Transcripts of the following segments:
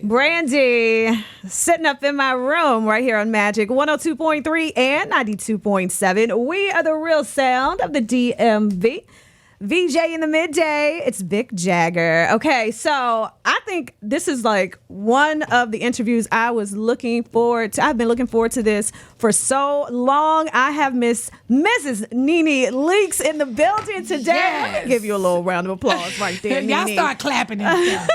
Brandy, sitting up in my room right here on Magic 102.3 and 92.7. We are the real sound of the DMV. VJ in the midday, it's Big Jagger. Okay, so I think this is like one of the interviews I was looking forward to. I've been looking forward to this for so long. I have Mrs. Nene Leaks in the building today. Yes. Let me give you a little round of applause right there, Y'all Nene. start clapping and stuff.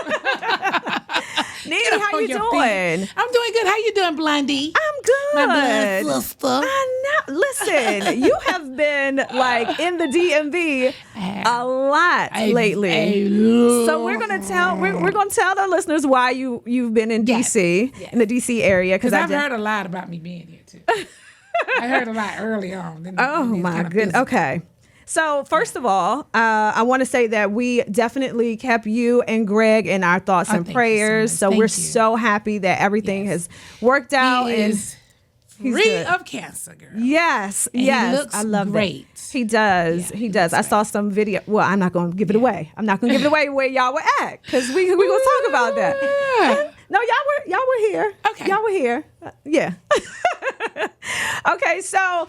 Nene, how you doing? I'm doing good. How you doing, Blondie? I'm good. My blood sister. I know. Listen, you have been like in the DMV a lot lately. So we're gonna tell the listeners why you've been in DC, in the DC area, because I've heard a lot about me being here too. I heard a lot early on. Oh my goodness. Okay. So first of all, I want to say that we definitely kept you and Greg in our thoughts and prayers. So we're so happy that everything has worked out. He's free of cancer, girl. Yes, and yes. He looks I love great. That. He does. Yeah, he does. I saw some video. Well, I'm not going to give it away. I'm not going to give it away where y'all were at because we going to talk about that. No, y'all were here. Okay. Y'all were here. Yeah. Okay, so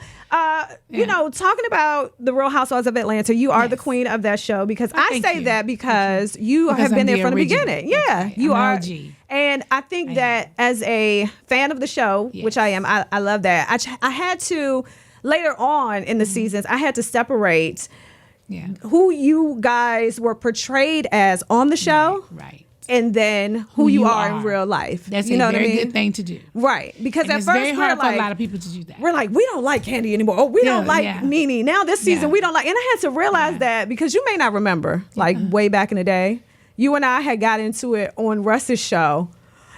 you know, talking about the Real Housewives of Atlanta, you are the queen of that show because I say that because you have been there from the beginning. Yeah, you are. OG. And I think that as a fan of the show, which I am, I love that. I had to later on in the seasons, I had to separate who you guys were portrayed as on the show. Right. And then who you are in real life. That's you know a very what I mean? good thing to do. Right. Because and at it's first very hard for like, a lot of people to do that. We're like, we don't like Candy anymore. Oh, we don't like Nene. Now this season we don't like. And I had to realize that because you may not remember, like way back in the day, you and I had got into it on Russ's show.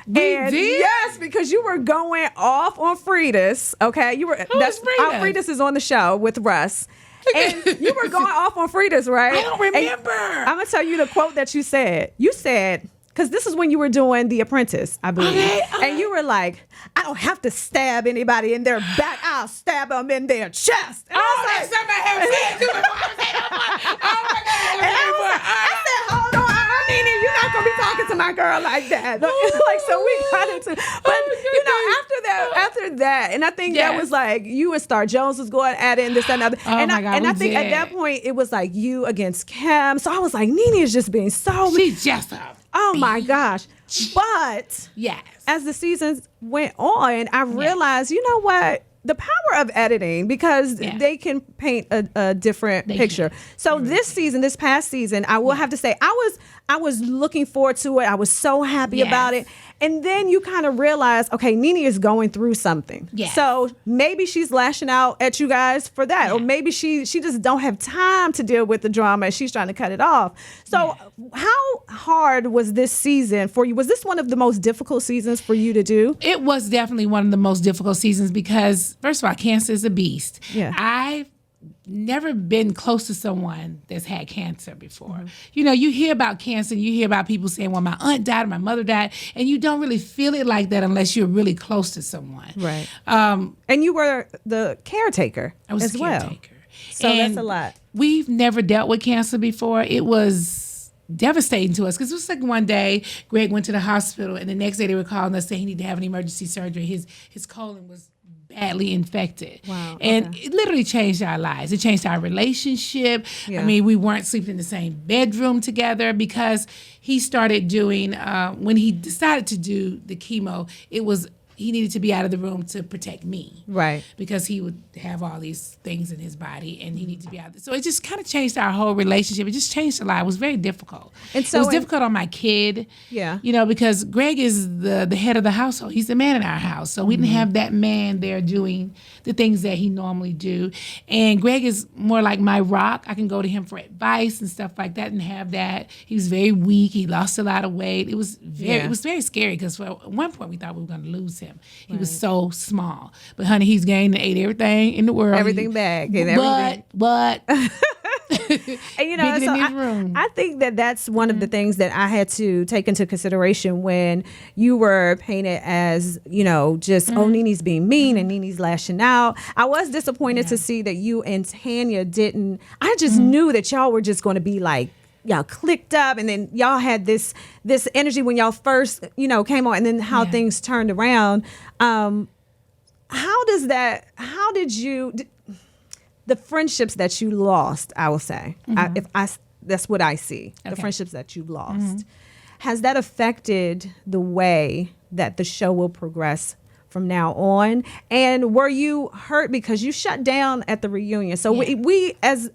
We did? Yes, because you were going off on Fridas. Okay. You were Who's Fridas? Fridas is on the show with Russ. And you were going off on Fridas, right? I don't remember. I'm gonna tell you the quote that you said. You said, because this is when you were doing The Apprentice, I believe. Okay. And you were like, I don't have to stab anybody in their back. I'll stab them in their chest. And that's something I have said to before. Oh my God. I said, hold on, Nene, you're not going to be talking to my girl like that. Like, so we got into, but you know, after that, and I think that was like, you and Star Jones was going at it and this and that. And I think at that point, it was like you against Kim. So I was like, Nene is just being so. She's just a. Oh my gosh. But as the seasons went on, I realized, you know what? The power of editing, because they can paint a different picture. So this past season, I will have to say, I was looking forward to it. I was so happy about it. And then you kind of realize, okay, Nene is going through something. Yes. So maybe she's lashing out at you guys for that. Or maybe she just don't have time to deal with the drama and she's trying to cut it off. So how hard was this season for you? Was this one of the most difficult seasons for you to do? It was definitely one of the most difficult seasons because, first of all, cancer is a beast. Yeah. I've never been close to someone that's had cancer before. Mm-hmm. You know, you hear about cancer, you hear about people saying, well, my aunt died, or my mother died, and you don't really feel it like that unless you're really close to someone. Right. And you were the caretaker I was as a well. Caretaker. So and that's a lot. We've never dealt with cancer before. It was devastating to us because it was like one day Greg went to the hospital and the next day they were calling us saying he needed to have an emergency surgery. His colon was badly infected. Wow. And it literally changed our lives. It changed our relationship. Yeah. I mean, we weren't sleeping in the same bedroom together because he started doing, when he decided to do the chemo, he needed to be out of the room to protect me. Right. Because he would have all these things in his body and he needed to be out there. So it just kind of changed our whole relationship. It just changed a lot. It was very difficult. And so it was difficult on my kid. Yeah. You know, because Greg is the head of the household. He's the man in our house. So we didn't have that man there doing the things that he normally do. And Greg is more like my rock. I can go to him for advice and stuff like that and have that. He was very weak. He lost a lot of weight. It was very scary because at one point we thought we were going to lose him. He was so small. But honey, he's gained and ate everything in the world. Everything back. And everything. But and you know, so I think that's one of the things that I had to take into consideration when you were painted as, you know, just Nene's being mean and Nene's lashing out. I was disappointed to see that you and Tanya didn't. I just knew that y'all were just going to be like y'all clicked up, and then y'all had this energy when y'all first, came on, and then how things turned around. How did you, the friendships that you lost, I will say, that's what I see, the friendships that you've lost. Has that affected the way that the show will progress from now on? And were you hurt because you shut down at the reunion? So we as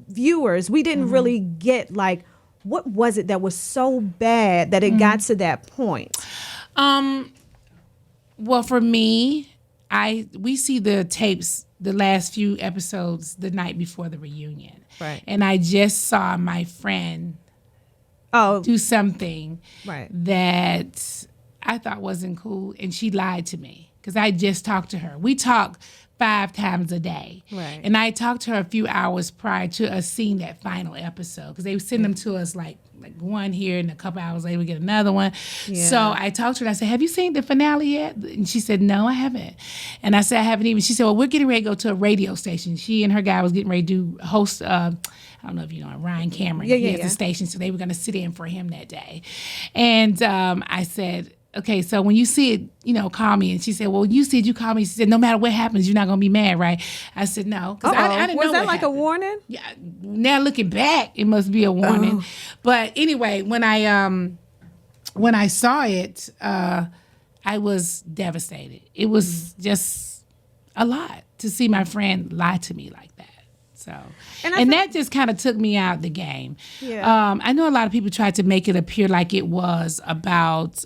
viewers, we didn't really get like, what was it that was so bad that it got to that point? Well, for me, we see the tapes, the last few episodes, the night before the reunion. Right. And I just saw my friend do something that I thought wasn't cool, and she lied to me because I just talked to her. We talk 5 times a day. Right. And I talked to her a few hours prior to us seeing that final episode because they would send them to us like one here, and a couple hours later we get another one. Yeah. So I talked to her and I said, have you seen the finale yet? And she said, no, I haven't. And I said, I haven't even. She said, well, we're getting ready to go to a radio station. She and her guy was getting ready to host, I don't know if you know Ryan Cameron. He has a station, so they were going to sit in for him that day. And I said, okay, so when you see it, call me. And she said, well, you see it, you call me. She said, no matter what happens, you're not going to be mad, right? I said, no. Because I didn't know. Was that like happened. A warning? Yeah. Now looking back, it must be a warning. Oh. But anyway, when I saw it, I was devastated. It was just a lot to see my friend lie to me like that. So, and that just kind of took me out the game. Yeah. I know a lot of people tried to make it appear like it was about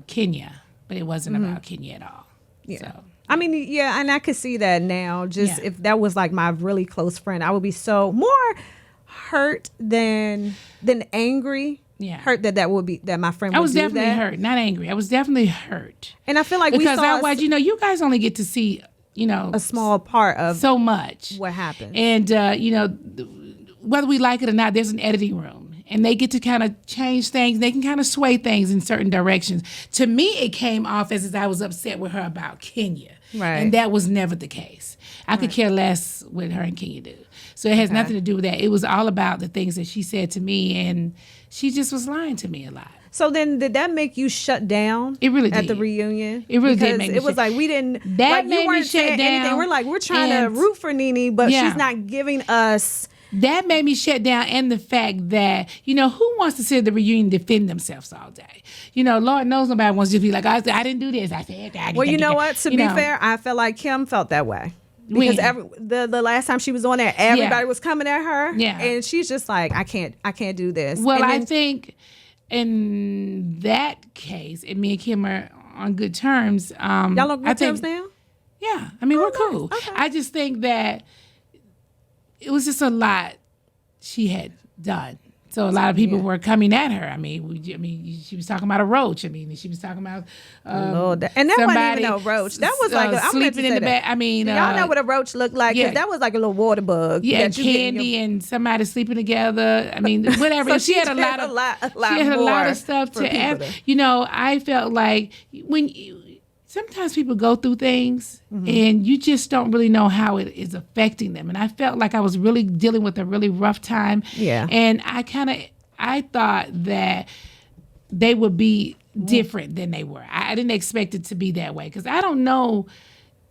Kenya, but it wasn't about Kenya at all. Yeah. So. I mean, and I could see that now. Just if that was like my really close friend, I would be so more hurt than angry. Yeah. Hurt that my friend would do that. I was definitely hurt, not angry. I was definitely hurt. And I feel like because otherwise, you guys only get to see a small part of so much what happens. And, whether we like it or not, there's an editing room and they get to kind of change things. They can kind of sway things in certain directions. To me, it came off as I was upset with her about Kenya. Right. And that was never the case. I could care less what her and Kenya do. So it has nothing to do with that. It was all about the things that she said to me, and she just was lying to me a lot. So then, did that make you shut down? It really did. At the reunion? It really did make me it was like we didn't. That like, you weren't saying anything. We're like, we're trying to root for Nene, but she's not giving us. That made me shut down, and the fact that, who wants to sit at the reunion and defend themselves all day? Lord knows nobody wants to be like, I didn't do this. I said that. Well, you know what? To be fair, I felt like Kim felt that way. Because the last time she was on there, everybody was coming at her. Yeah. And she's just like, I can't do this. Well, I think in that case, and me and Kim are on good terms. Y'all on good terms now? Yeah. I mean, we're cool. Okay. I just think that it was just a lot she had done. So a lot of people were coming at her. I mean, she was talking about a roach. I mean, she was talking about and that wasn't even a roach. That was like sleeping in the bed. I mean, y'all know what a roach looked like? Yeah. That was like a little water bug. Yeah, and candy and somebody sleeping together. I mean, whatever. So she had a lot of stuff to add. I felt like sometimes people go through things and you just don't really know how it is affecting them. And I felt like I was really dealing with a really rough time. Yeah. And I thought that they would be different than they were. I didn't expect it to be that way because I don't know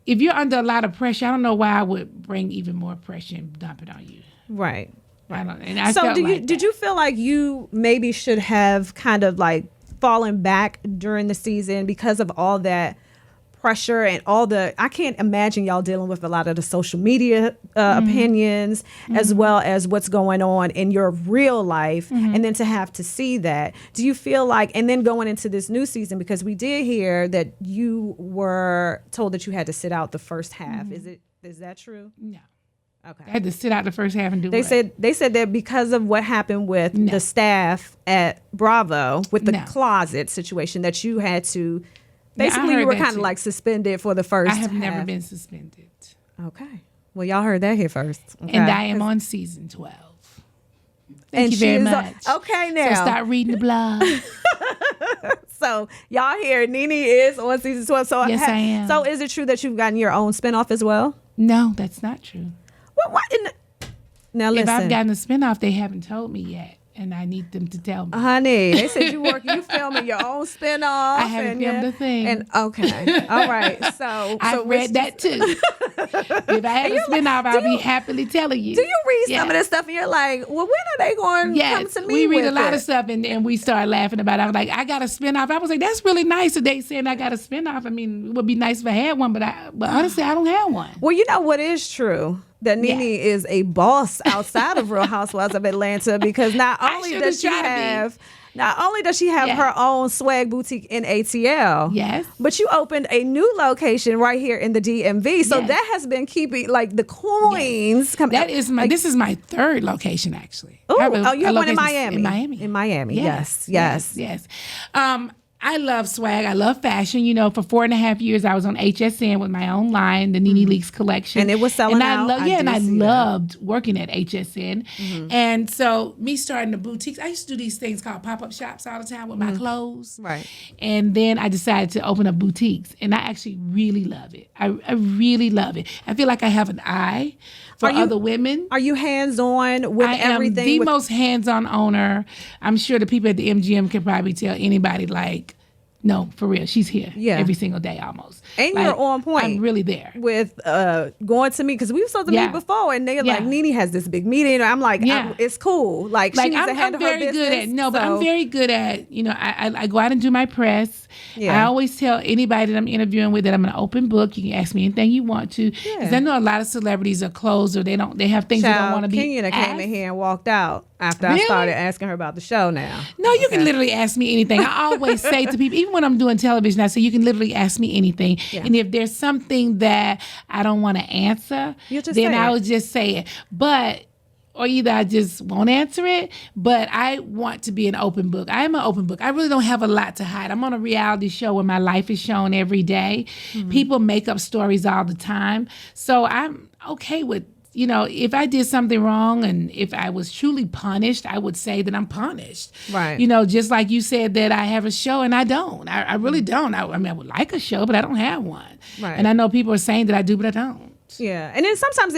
if you're under a lot of pressure. I don't know why I would bring even more pressure and dump it on you. Right. So did you feel like you maybe should have kind of like fallen back during the season because of all that pressure and I can't imagine y'all dealing with a lot of the social media opinions as well as what's going on in your real life, and then to have to see that. Do you feel like, and then going into this new season, because we did hear that you were told that you had to sit out the first half. Is that true? No. Okay. I had to sit out the first half and do They said that because of what happened with the staff at Bravo with the closet situation that you had to. Basically, you were kind of like suspended for the first half. I have never been suspended. Okay. Well, y'all heard that here first. Okay. And I am on season 12. Thank you very much. Okay, now. So start reading the blog. So y'all hear Nene is on season 12. So yes, I am. So is it true that you've gotten your own spinoff as well? No, that's not true. Well, what? Now listen. If I've gotten a spinoff, they haven't told me yet. And I need them to tell me. Honey, they said you filming your own spinoff. I haven't filmed a thing. And okay. All right. So I've read that too. If I had a spinoff, I'll be happily telling you. Do you read some of this stuff and you're like, well, when are they going to come to me? We read with a lot it? of stuff and we start laughing about it. I was like, I got a spinoff. I was like, that's really nice that they saying I got a spinoff. I mean, it would be nice if I had one, but honestly, I don't have one. Well, you know what is true? That Nene is a boss outside of Real Housewives of Atlanta, because not only does she have her own SWAGG Boutique in ATL, yes, but you opened a new location right here in the DMV. So that has been keeping like the coins coming. This is my third location actually. You have one in Miami. In Miami. Yes. I love swag. I love fashion. You know, for 4.5 years, I was on HSN with my own line, the Nene Leakes collection. And it was selling out. I loved working at HSN. Mm-hmm. And so me starting the boutiques, I used to do these things called pop-up shops all the time with my clothes. Right. And then I decided to open up boutiques. And I actually really love it. I really love it. I feel like I have an eye for other women. Are you hands-on with everything? I am the most hands-on owner. I'm sure the people at the MGM can probably tell anybody, like, no, for real, she's here every single day almost. And you're on point. I'm really there. With going to meet, because we were supposed to meet before, and they're like, Nene has this big meeting. I'm like, it's cool. Like she needs to handle her business. But I'm very good at, you know, I go out and do my press. Yeah. I always tell anybody that I'm interviewing with that I'm an open book. You can ask me anything you want to. Because I know a lot of celebrities are closed or they have things they don't want to be Kenya came in here and walked out after I started asking her about the show now. No, you can literally ask me anything. I always say to people, even when I'm doing television, I say, you can literally ask me anything. Yeah. And if there's something that I don't want to answer, then I will just say it. Or either I just won't answer it, but I want to be an open book. I am an open book. I really don't have a lot to hide. I'm on a reality show where my life is shown every day. Mm-hmm. People make up stories all the time. So I'm okay with, you know, if I did something wrong and if I was truly punished, I would say that I'm punished. Right. You know, just like you said that I have a show and I don't. I really don't. I mean, I would like a show, but I don't have one. Right. And I know people are saying that I do, but I don't. Yeah. And then sometimes,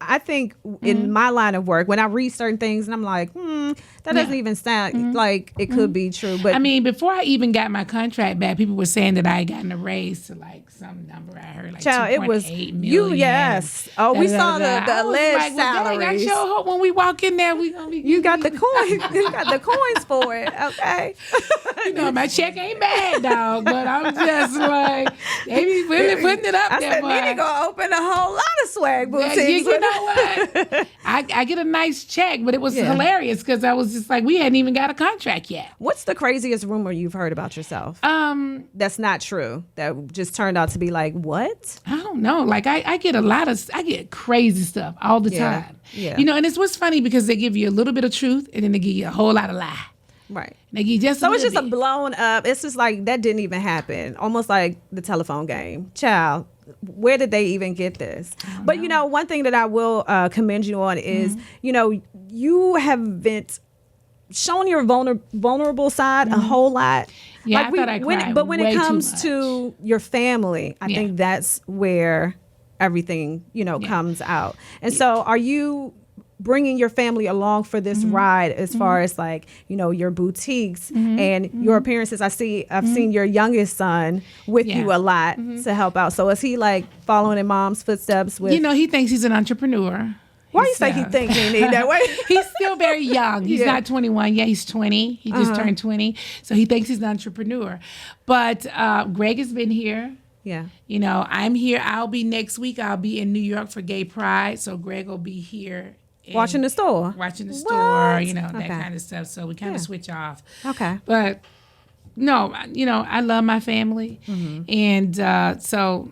I think in my line of work, when I read certain things and I'm like, that doesn't even sound like it could be true. But I mean, before I even got my contract back, people were saying that I had gotten a raise to like some number. I heard like $2.8 million. Yes. Oh, we saw the alleged salaries. I sure hope when we walk in there, we gonna be. You got the coins. You got the coins for it. Okay. You know, my check ain't bad, dog. But I'm just like, they be really putting it up there. I said, Nene gonna open a whole lot of swag boutiques. You know what? I get a nice check, but it was hilarious because I was just like, we hadn't even got a contract yet. What's the craziest rumor you've heard about yourself? That's not true. That just turned out to be like, what? I don't know. Like I get crazy stuff all the time. Yeah. You know, and it's what's funny because they give you a little bit of truth and then they give you a whole lot of lie. Right. They give you so it's just a blown up. It's just like that didn't even happen. Almost like the telephone game. Child, where did they even get this? But you know, one thing that I will commend you on is, you know, you haven't shown your vulnerable side a whole lot. Yeah, like I thought I cried but when it comes to your family, I think that's where everything, you know, comes out. And so are you bringing your family along for this ride as far as like, you know, your boutiques and your appearances? I've seen your youngest son with you a lot to help out. So is he like following in mom's footsteps with? You know, he thinks he's an entrepreneur. Why you say he thinks that way? He's still very young. He's not 21 yet. He's 20. He just turned 20. So he thinks he's an entrepreneur. But Greg has been here. Yeah. You know, I'm here. I'll be next week. I'll be in New York for Gay Pride. So Greg will be here. Watching the store. You know, that kind of stuff. So we kind of switch off. Okay. But no, you know, I love my family. And so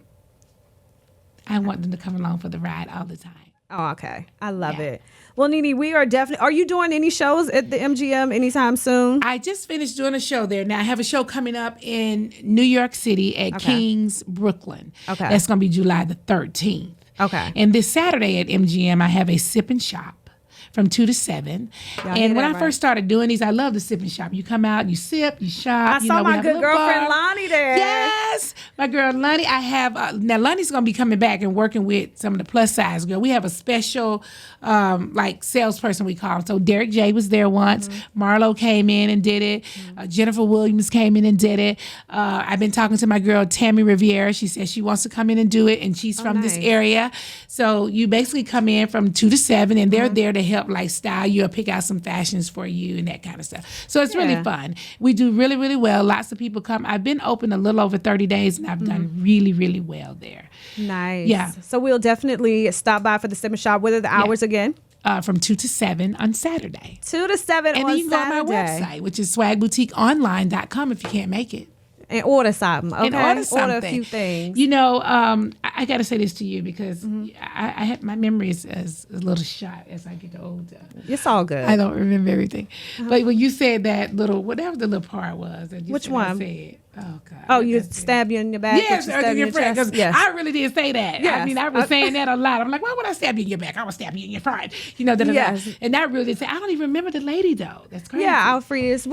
I want them to come along for the ride all the time. Oh, okay. I love it. Well, Nene, we are definitely... Are you doing any shows at the MGM anytime soon? I just finished doing a show there. Now, I have a show coming up in New York City at Kings, Brooklyn. Okay. That's going to be July the 13th. Okay. And this Saturday at MGM, I have a sip and shop from 2 to 7. And when I first started doing these, I love the sip and shop. You come out, you sip, you shop. I saw my good girlfriend Lonnie there. Yes, my girl Lonnie. I have now Lonnie's gonna be coming back and working with some of the plus size girl. We have a special like salesperson we call him. So Derek J was there once. Marlo came in and did it. Jennifer Williams came in and did it. I've been talking to my girl Tammy Riviera. She says she wants to come in and do it, and she's from this area. So you basically come in from 2 to 7, and they're there to help like style you or pick out some fashions for you and that kind of stuff. So it's really fun. We do really, really well. Lots of people come. I've been open a little over 30 days, and I've done really, really well there. Nice. Yeah. So we'll definitely stop by for the sip and shop. What are the hours again? From 2 to 7 on Saturday. 2 to 7 and on Saturday. And then you can go on my website, which is swagboutiqueonline.com if you can't make it. And order something, okay? And order something. Order a few things. You know, I got to say this to you because I have my memory is a little shot as I get older. It's all good. I don't remember everything. But when you said that little, whatever the little part was. That you Which said, one? I said, oh, God. Oh, you stab you in your back? Yes, or in your front. Because I really did say that. Yes. I mean, I was saying that a lot. I'm like, why would I stab you in your back? I would stab you in your front. You know, Yes. And I really did say, I don't even remember the lady, though. That's crazy. Yeah, Alfreda's.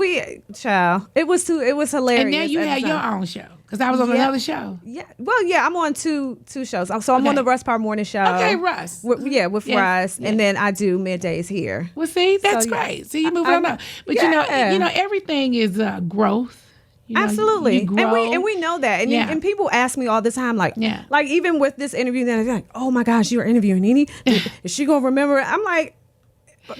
Child. It was hilarious. And now you had your own show. Because I was on another show. Yeah. Well, yeah, I'm on two shows. So I'm on the Russ Parr Morning Show. Okay, Russ. With Russ. Yeah. And then I do middays here. Well, see, that's great. See, you move on up. But you know, everything is growth. You know, absolutely. You grow. And we know that. And people ask me all the time, like even with this interview, then they're like, oh my gosh, you were interviewing Nene? Is she gonna remember it? I'm like,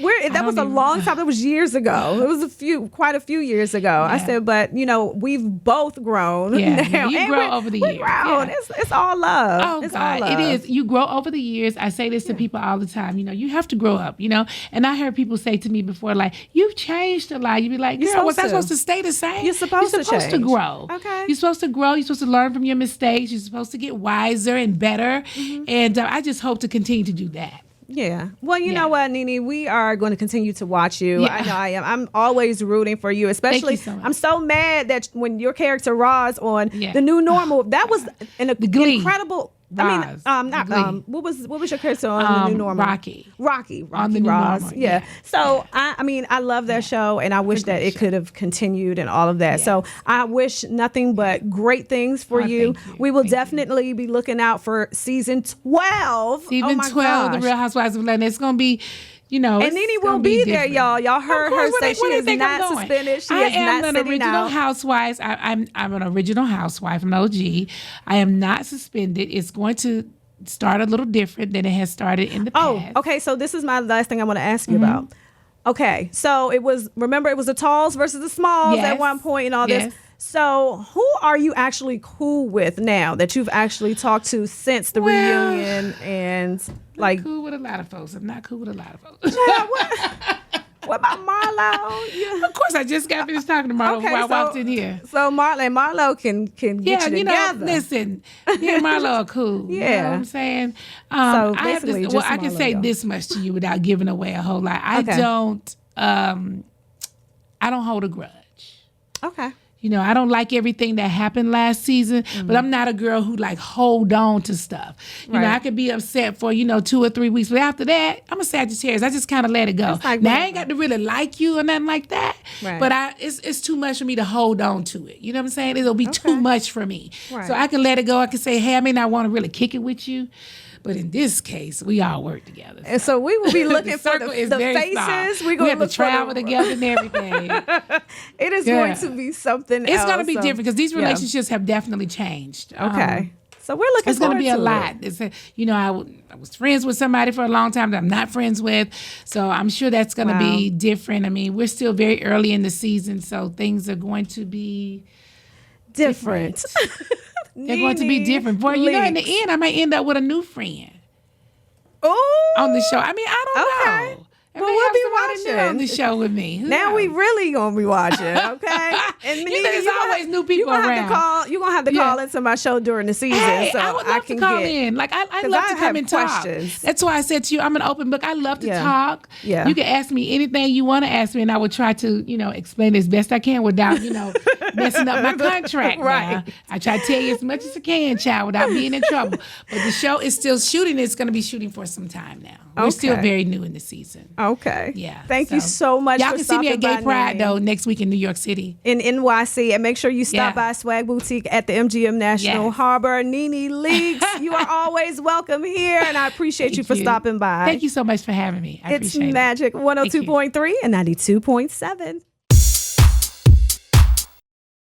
that was a long time. It was years ago. It was quite a few years ago. Yeah. I said, but we've both grown. Yeah, now. You grow over the years. Yeah. It's all love. Oh, it's God, all love. It is. You grow over the years. I say this to people all the time. You have to grow up. And I heard people say to me before, like, you've changed a lot. You be like, girl, was I supposed to stay the same? You're supposed to grow. Okay. You're supposed to grow. You're supposed to learn from your mistakes. You're supposed to get wiser and better. And I just hope to continue to do that. Yeah. Well, you know what, Nene? We are going to continue to watch you. Yeah. I know I am. I'm always rooting for you, especially. Thank you so much. I'm so mad that when your character Roz on The New Normal, that was an incredible. Roz. What was your character on The New Normal? Rocky on The New Roz. Normal. Yeah. So I love that show, and I wish that it could have continued and all of that. Yes. So I wish nothing but great things for you. We will definitely be looking out for season 12. Season 12 of The Real Housewives of Atlanta. It's gonna be. And Nene will be there, y'all. Y'all heard her say she is not suspended. She is not sitting out. I am an original housewife. I'm an original housewife. I'm an OG. I am not suspended. It's going to start a little different than it has started in the past. Oh, okay. So this is my last thing I want to ask you about. Okay. So it was the talls versus the smalls at one point and all this. So who are you actually cool with now that you've actually talked to since the reunion and like? I'm cool with a lot of folks. I'm not cool with a lot of folks. What about Marlo? Yeah. Of course, I just got finished talking to Marlo before I walked in here. So Marlo can get you together. Listen, me and Marlo are cool. You know what I'm saying? So basically, I can say this much to you without giving away a whole lot. I don't hold a grudge. Okay. I don't like everything that happened last season, but I'm not a girl who hold on to stuff. You know, I could be upset for, 2 or 3 weeks, but after that, I'm a Sagittarius. I just kind of let it go. Now, I ain't got to really like you or nothing like that, but it's too much for me to hold on to it. You know what I'm saying? It'll be too much for me. Right. So I can let it go. I can say, hey, I may not want to really kick it with you. But in this case, we all work together. And so we will be looking for the faces. We have to travel together and everything. It is going to be something else. It's going to be different because these relationships have definitely changed. Okay. So we're looking it's going to be a lot. It's I was friends with somebody for a long time that I'm not friends with. So I'm sure that's going to be different. I mean, we're still very early in the season, so things are going to be different. They're going to be different. Boy, in the end, I might end up with a new friend. Oh, on the show. I mean, I don't know. But we'll be watching on the show with me. Now we really gonna be watching, okay? And there's always new people around. You're gonna have to call into my show during the season. Hey, so I would love to call in. Like I love to come and talk. That's why I said to you, I'm an open book. I love to talk. Yeah. You can ask me anything you want to ask me, and I will try to, explain as best I can without, messing up my contract. Right. Now. I try to tell you as much as I can, child, without being in trouble. But the show is still shooting. It's gonna be shooting for some time now. We're still very new in the season. Okay. Yeah. Thank you so much. Y'all for can see me at Gay Pride Nene. though next week in New York City. In NYC, and make sure you stop by SWAGG Boutique at the MGM National Harbor. Nene Leaks, you are always welcome here, and I appreciate you for stopping by. Thank you so much for having me. I appreciate it. It's Magic 102.3 and 92.7.